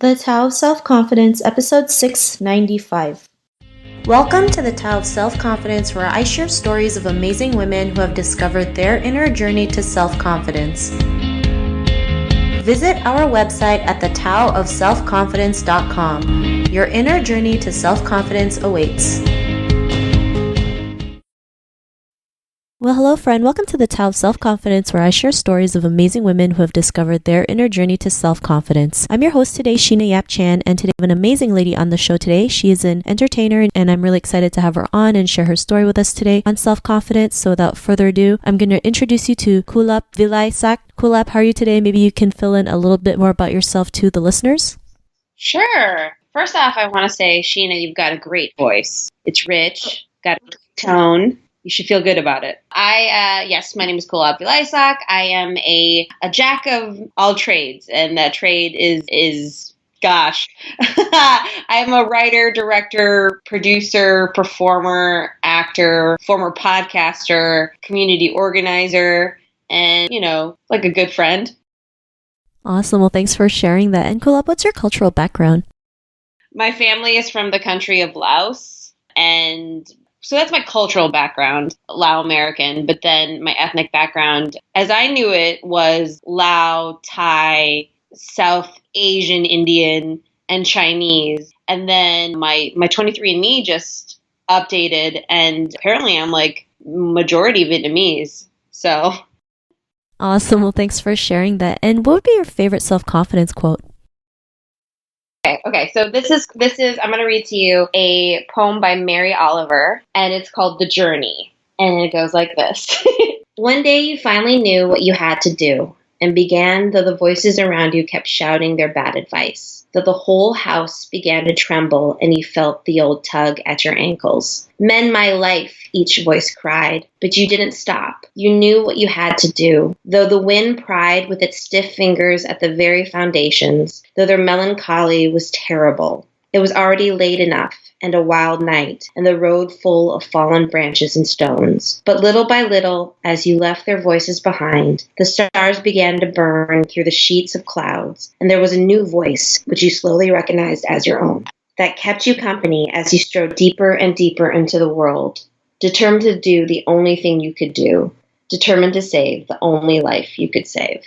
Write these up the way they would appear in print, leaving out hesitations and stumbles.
The Tao of Self-Confidence, episode 695. Welcome to the Tao of Self-Confidence, where I share stories of amazing women who have discovered their inner journey to self-confidence. Visit our website at thetaoofselfconfidence.com. Your inner journey to self-confidence awaits. Well, hello friend. Welcome to the Tao of Self-Confidence, where I share stories of amazing women who have discovered their inner journey to self-confidence. I'm your host today, Sheena Yap Chan, and today we have an amazing lady on the show today. She is an entertainer, and I'm really excited to have her on and share her story with us today on self-confidence. So without further ado, I'm going to introduce you to Kulap Vilaysack. Kulap, how are you today? Maybe you can fill in a little bit more about yourself to the listeners. Sure. First off, I want to say, Sheena, you've got a great voice. It's rich, got a good tone. You should feel good about it. Yes, my name is Kulap Vilaysack. I am a jack of all trades, and that trade is gosh. I am a writer, director, producer, performer, actor, former podcaster, community organizer, and, like a good friend. Awesome. Well, thanks for sharing that. And Kulap, what's your cultural background? My family is from the country of Laos, and so that's my cultural background, Lao American. But then my ethnic background, as I knew it, was Lao, Thai, South Asian, Indian, and Chinese. And then my 23andMe just updated, and apparently I'm like majority Vietnamese. So Awesome. Well, thanks for sharing that. And what would be your favorite self-confidence quote? Okay. So this is I'm going to read to you a poem by Mary Oliver, and it's called The Journey. And it goes like this. One day you finally knew what you had to do and began, though the voices around you kept shouting their bad advice, though the whole house began to tremble and you felt the old tug at your ankles. Mend my life, each voice cried, but you didn't stop. You knew what you had to do, though the wind pried with its stiff fingers at the very foundations, though their melancholy was terrible. It was already late enough, and a wild night, and the road full of fallen branches and stones. But little by little, as you left their voices behind, the stars began to burn through the sheets of clouds, and there was a new voice, which you slowly recognized as your own, that kept you company as you strode deeper and deeper into the world, determined to do the only thing you could do, determined to save the only life you could save.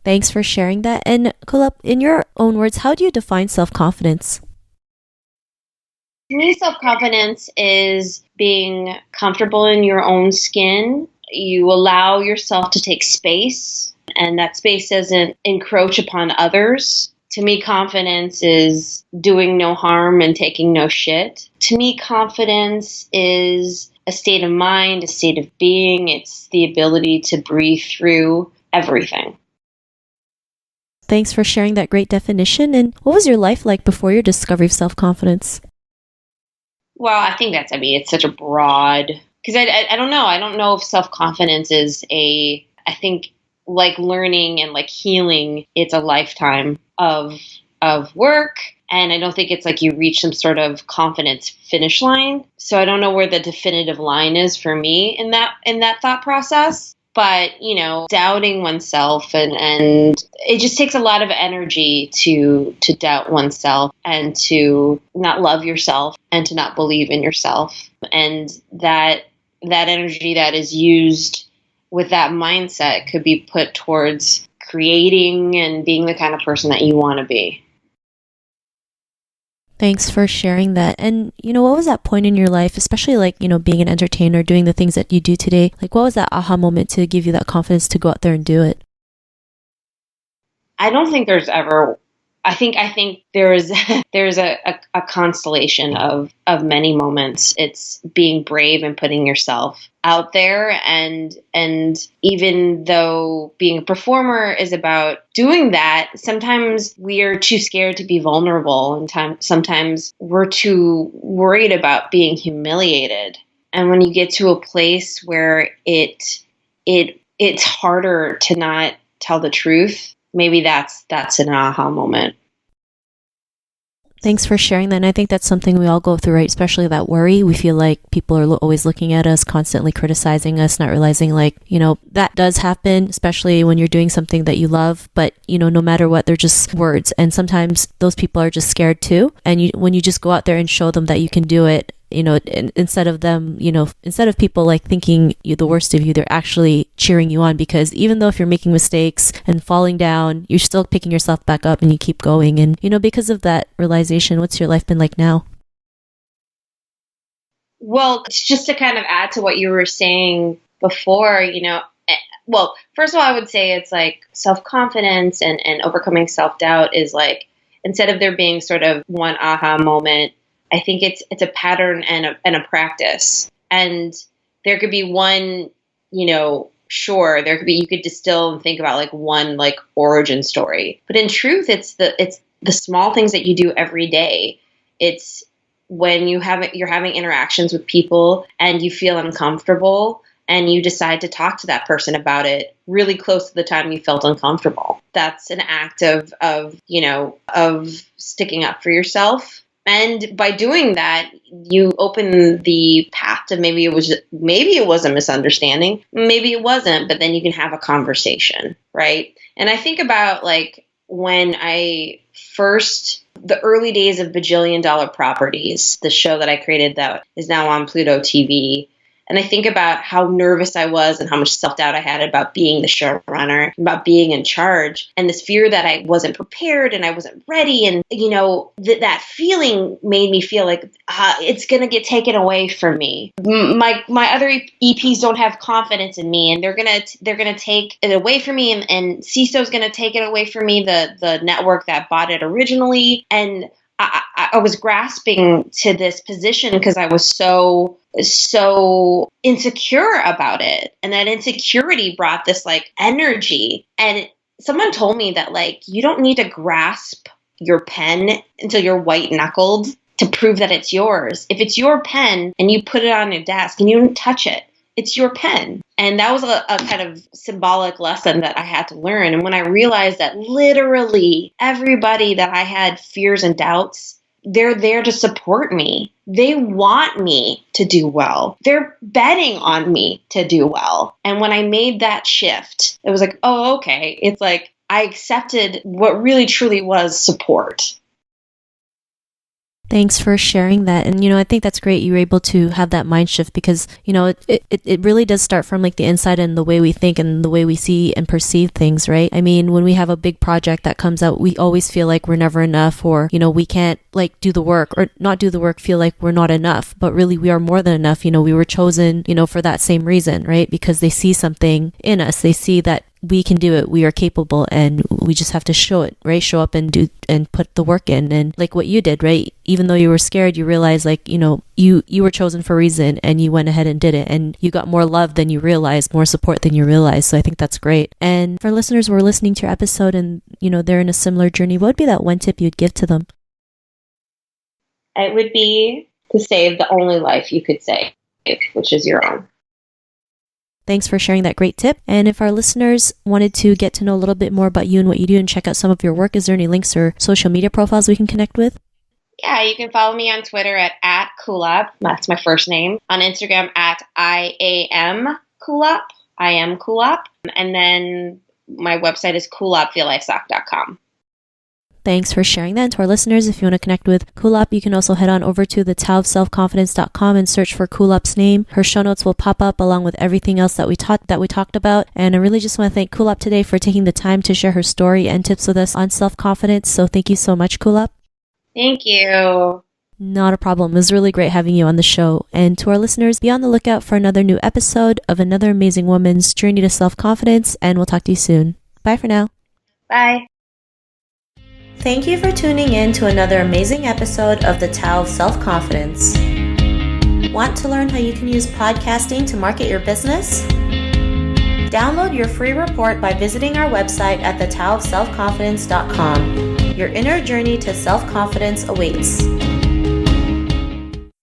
Thanks for sharing that. And Kulap, in your own words, how do you define self-confidence? To me, self-confidence is being comfortable in your own skin. You allow yourself to take space, and that space doesn't encroach upon others. To me, confidence is doing no harm and taking no shit. To me, confidence is a state of mind, a state of being. It's the ability to breathe through everything. Thanks for sharing that great definition. And what was your life like before your discovery of self-confidence? Well, I think it's such a broad, because I don't know. I don't know if self-confidence is I think like learning and like healing, it's a lifetime of work. And I don't think it's like you reach some sort of confidence finish line. So I don't know where the definitive line is for me in that thought process. But, doubting oneself and it just takes a lot of energy to doubt oneself and to not love yourself and to not believe in yourself. And that energy that is used with that mindset could be put towards creating and being the kind of person that you want to be. Thanks for sharing that. And, what was that point in your life, especially like, being an entertainer, doing the things that you do today? Like, what was that aha moment to give you that confidence to go out there and do it? I don't think there's ever, I think there's a constellation of many moments. It's being brave and putting yourself out there. And even though being a performer is about doing that, sometimes we are too scared to be vulnerable, and sometimes we're too worried about being humiliated. And when you get to a place where it's harder to not tell the truth, maybe that's an aha moment. Thanks for sharing that. And I think that's something we all go through, right? Especially that worry. We feel like people are always looking at us, constantly criticizing us, not realizing like, that does happen, especially when you're doing something that you love. But, no matter what, they're just words. And sometimes those people are just scared too. And when you just go out there and show them that you can do it, instead of people like thinking you the worst of you, they're actually cheering you on, because even though if you're making mistakes and falling down, you're still picking yourself back up and you keep going. And, because of that realization, what's your life been like now? Well, just to kind of add to what you were saying before, well, first of all, I would say it's like self-confidence and overcoming self-doubt is like, instead of there being sort of one aha moment, I think it's a pattern and a practice. And there could be one, sure, you could distill and think about like one like origin story. But in truth, it's the small things that you do every day. It's when you're having interactions with people and you feel uncomfortable and you decide to talk to that person about it really close to the time you felt uncomfortable. That's an act of sticking up for yourself. And by doing that, you open the path to maybe it was a misunderstanding, maybe it wasn't, but then you can have a conversation, right? And I think about like when the early days of Bajillion Properties, the show that I created that is now on Pluto TV. And I think about how nervous I was and how much self-doubt I had about being the showrunner, about being in charge, and this fear that I wasn't prepared and I wasn't ready. And, that feeling made me feel like it's going to get taken away from me. My other EPs don't have confidence in me, and they're going to take it away from me. And CISO's going to take it away from me, the network that bought it originally. And I was grasping to this position because I was so insecure about it. And that insecurity brought this like energy. And someone told me that like, you don't need to grasp your pen until you're white knuckled to prove that it's yours. If it's your pen and you put it on your desk and you don't touch it, it's your pen. And that was a kind of symbolic lesson that I had to learn. And when I realized that literally everybody that I had fears and doubts, they're there to support me. They want me to do well. They're betting on me to do well. And when I made that shift, it was like, oh, okay. It's like I accepted what really truly was support. Thanks for sharing that. And, I think that's great. You were able to have that mind shift because, it really does start from like the inside and the way we think and the way we see and perceive things, right? I mean, when we have a big project that comes out, we always feel like we're never enough or, we can't like do the work or not do the work, feel like we're not enough. But really, we are more than enough. We were chosen, for that same reason, right? Because they see something in us. They see that we can do it. We are capable and we just have to show it, right? Show up and do and put the work in. And like what you did, right? Even though you were scared, you realized like, you were chosen for a reason and you went ahead and did it. And you got more love than you realized, more support than you realized. So I think that's great. And for listeners who are listening to your episode and, they're in a similar journey, what would be that one tip you'd give to them? It would be to save the only life you could save, which is your own. Thanks for sharing that great tip. And if our listeners wanted to get to know a little bit more about you and what you do and check out some of your work, is there any links or social media profiles we can connect with? Yeah, you can follow me on Twitter at Kulap. That's my first name. On Instagram at I am Kulap. And then my website is kulapvilaysack.com. Thanks for sharing that. And to our listeners, if you want to connect with Kulap, you can also head on over to thetaoofselfconfidence.com and search for Kulap's name. Her show notes will pop up along with everything else that we talked about. And I really just want to thank Kulap today for taking the time to share her story and tips with us on self-confidence. So thank you so much, Kulap. Thank you. Not a problem. It was really great having you on the show. And to our listeners, be on the lookout for another new episode of another amazing woman's journey to self-confidence. And we'll talk to you soon. Bye for now. Bye. Thank you for tuning in to another amazing episode of the Tao of Self-Confidence. Want to learn how you can use podcasting to market your business? Download your free report by visiting our website at thetaoofselfconfidence.com. Your inner journey to self-confidence awaits.